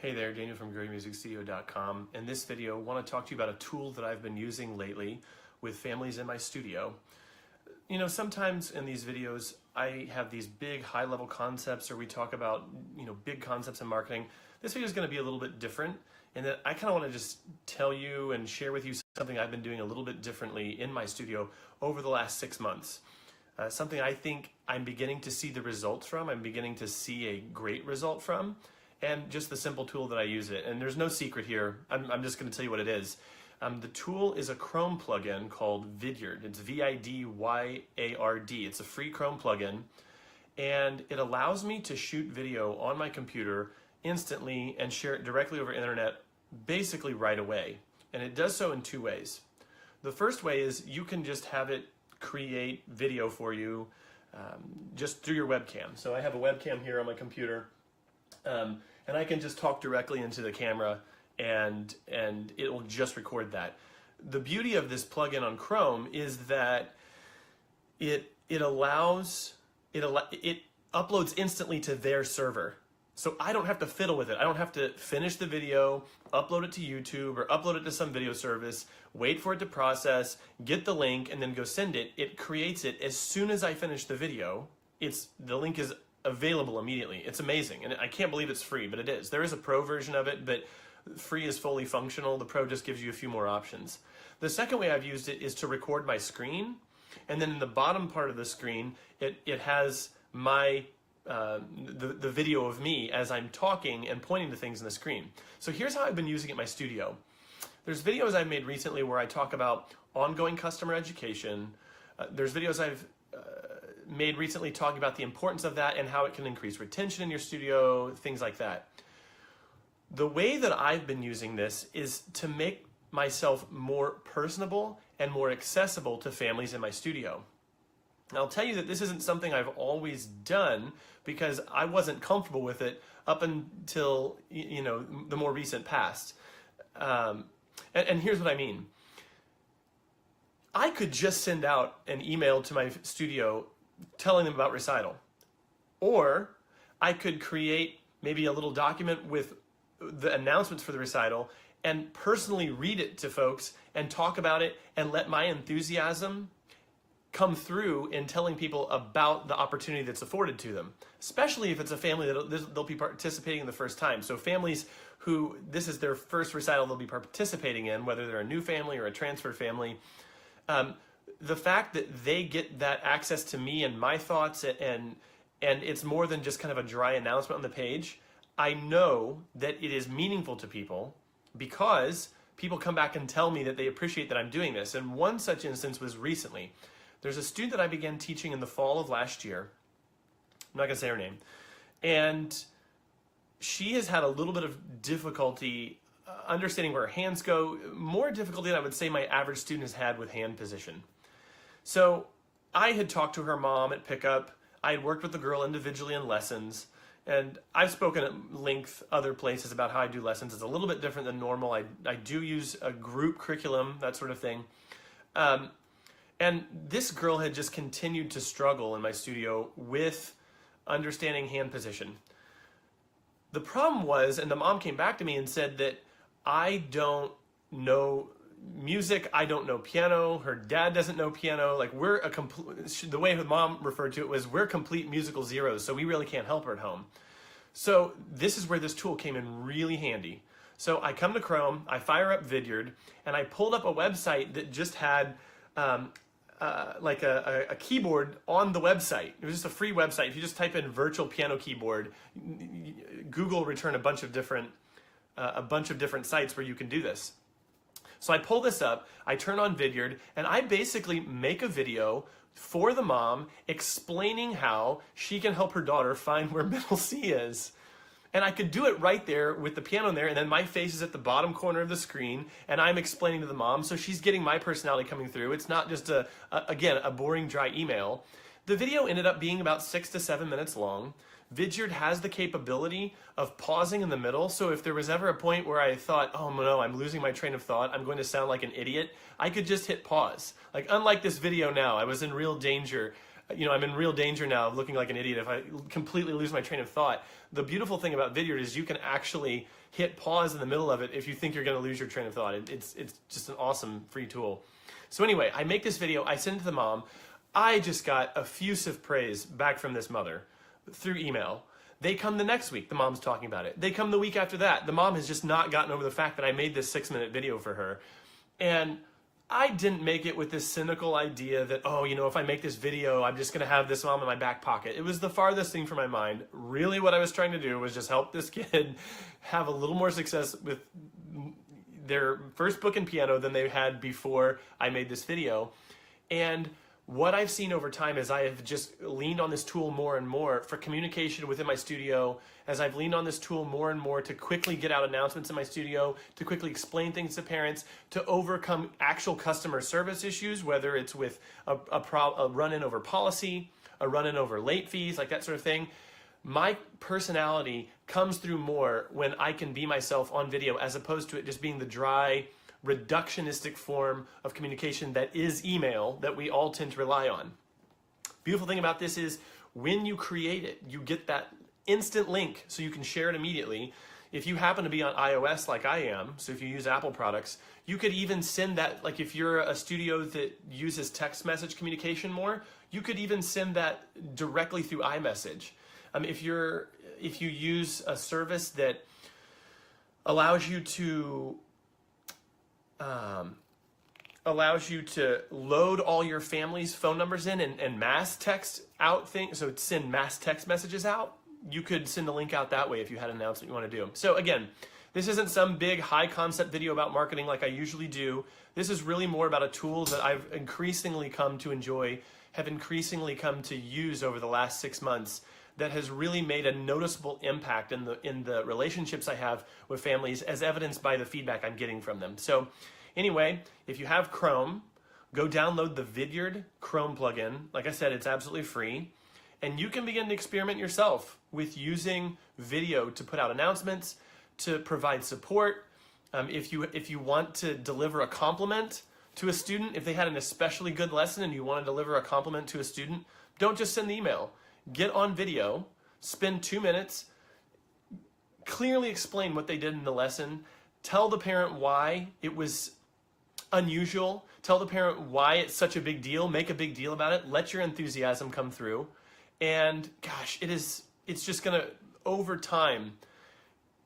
Hey there, Daniel from GreatMusicStudio.com. In this video, I want to talk to you about a tool that I've been using lately with families in my studio. You know, sometimes in these videos, I have these big high-level concepts, or we talk about, big concepts in marketing. This video is going to be a little bit different in that I kind of want to just tell you and share with you something I've been doing a little bit differently in my studio over the last 6 months. Something I think I'm beginning to see the results from, I'm beginning to see a great result from, and just the simple tool that I use it. And there's no secret here. I'm just going to tell you what it is. The tool is a Chrome plugin called Vidyard. It's Vidyard. It's a free Chrome plugin, and it allows me to shoot video on my computer instantly and share it directly over internet basically right away. And it does so in two ways. The first way is you can just have it create video for you just through your webcam. So I have a webcam here on my computer, and I can just talk directly into the camera and it will just record that. The beauty of this plugin on Chrome is that it uploads instantly to their server. So I don't have to fiddle with it. I don't have to finish the video, upload it to YouTube, or upload it to some video service, wait for it to process, get the link, and then go send it. It creates it as soon as I finish the video. The link is available immediately. It's amazing, and I can't believe it's free, but it is. There is a pro version of it, but free is fully functional. The pro just gives you a few more options. The second way I've used it is to record my screen, and then in the bottom part of the screen, it has my the video of me as I'm talking and pointing to things in the screen. So here's how I've been using it in my studio. There's videos I've made recently where I talk about ongoing customer education. There's videos I've made recently talking about the importance of that and how it can increase retention in your studio, things like that. The way that I've been using this is to make myself more personable and more accessible to families in my studio. And I'll tell you that this isn't something I've always done because I wasn't comfortable with it up until, the more recent past. And here's what I mean. I could just send out an email to my studio telling them about recital. Or I could create maybe a little document with the announcements for the recital and personally read it to folks and talk about it and let my enthusiasm come through in telling people about the opportunity that's afforded to them, especially if it's a family that they'll be participating in the first time. So families who this is their first recital they'll be participating in, whether they're a new family or a transfer family, the fact that they get that access to me and my thoughts and it's more than just kind of a dry announcement on the page, I know that it is meaningful to people because people come back and tell me that they appreciate that I'm doing this. And one such instance was recently. There's a student that I began teaching in the fall of last year. I'm not going to say her name. And she has had a little bit of difficulty understanding where her hands go, more difficulty than I would say my average student has had with hand position. So I had talked to her mom at pickup. I had worked with the girl individually in lessons. And I've spoken at length other places about how I do lessons. It's a little bit different than normal. I do use a group curriculum, that sort of thing. And this girl had just continued to struggle in my studio with understanding hand position. The problem was, and the mom came back to me and said that I don't know music, I don't know piano, her dad doesn't know piano, like the way her mom referred to it was we're complete musical zeros, so we really can't help her at home. So this is where this tool came in really handy. So I come to Chrome, I fire up Vidyard, and I pulled up a website that just had like a keyboard on the website. It was just a free website. If you just type in virtual piano keyboard, Google will return a bunch of different sites where you can do this. So I pull this up, I turn on Vidyard, and I basically make a video for the mom explaining how she can help her daughter find where middle C is. And I could do it right there with the piano in there, and then my face is at the bottom corner of the screen, and I'm explaining to the mom, so she's getting my personality coming through. It's not just, again, a boring, dry email. The video ended up being about 6 to 7 minutes long. Vidyard has the capability of pausing in the middle, so if there was ever a point where I thought, oh no, I'm losing my train of thought, I'm going to sound like an idiot, I could just hit pause. Like, unlike this video now, I was in real danger I'm in real danger now of looking like an idiot if I completely lose my train of thought. The beautiful thing about Vidyard is you can actually hit pause in the middle of it if you think you're going to lose your train of thought. It's just an awesome free tool. So anyway, I make this video, I send it to the mom. I just got effusive praise back from this mother through email. They come the next week, the mom's talking about it. They come the week after that. The mom has just not gotten over the fact that I made this 6-minute video for her. And I didn't make it with this cynical idea that, if I make this video, I'm just going to have this mom in my back pocket. It was the farthest thing from my mind. Really what I was trying to do was just help this kid have a little more success with their first book in piano than they had before I made this video. And what I've seen over time is I have just leaned on this tool more and more for communication within my studio, as I've leaned on this tool more and more to quickly get out announcements in my studio, to quickly explain things to parents, to overcome actual customer service issues, whether it's with a run-in over policy, a run-in over late fees, like that sort of thing. My personality comes through more when I can be myself on video, as opposed to it just being the dry, reductionistic form of communication that is email that we all tend to rely on. Beautiful thing about this is when you create it, you get that instant link so you can share it immediately. If you happen to be on iOS like I am, so if you use Apple products, you could even send that, like if you're a studio that uses text message communication more, you could even send that directly through iMessage. If you use a service that allows you to load all your family's phone numbers in and mass text out things, so send mass text messages out, you could send a link out that way if you had an announcement you want to do. So again, this isn't some big high concept video about marketing like I usually do. This is really more about a tool that I've increasingly come to enjoy, have increasingly come to use over the last 6 months, that has really made a noticeable impact in the relationships I have with families, as evidenced by the feedback I'm getting from them. So anyway, if you have Chrome, go download the Vidyard Chrome plugin. Like I said, it's absolutely free. And you can begin to experiment yourself with using video to put out announcements, to provide support. If you want to deliver a compliment to a student, if they had an especially good lesson and you want to deliver a compliment to a student, don't just send the email. Get on video, spend 2 minutes, clearly explain what they did in the lesson, tell the parent why it was unusual, tell the parent why it's such a big deal, make a big deal about it, let your enthusiasm come through, and gosh, it's just gonna, over time,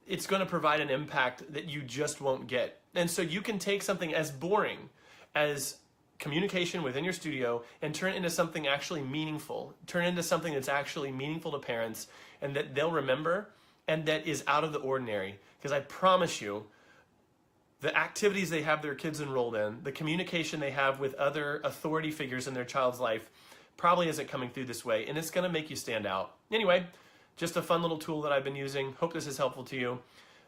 it's gonna provide an impact that you just won't get. And so you can take something as boring as communication within your studio and turn it into something actually meaningful, turn it into something that's actually meaningful to parents and that they'll remember and that is out of the ordinary. Because I promise you, the activities they have their kids enrolled in, the communication they have with other authority figures in their child's life probably isn't coming through this way, and it's going to make you stand out. Anyway, just a fun little tool that I've been using. Hope this is helpful to you.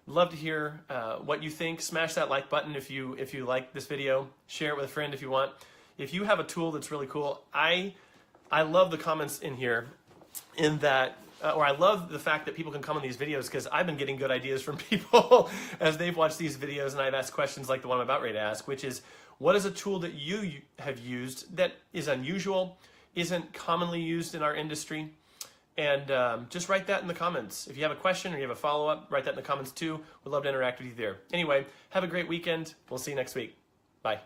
Love to hear what you think. Smash that like button if you like this video. Share it with a friend if you want. If you have a tool that's really cool, I love the comments in here, in that, or I love the fact that people can come on these videos, because I've been getting good ideas from people as they've watched these videos, and I've asked questions like the one I'm about ready to ask, which is, what is a tool that you have used that is unusual, isn't commonly used in our industry? And just write that in the comments. If you have a question or you have a follow-up, write that in the comments too. We'd love to interact with you there. Anyway, have a great weekend. We'll see you next week. Bye.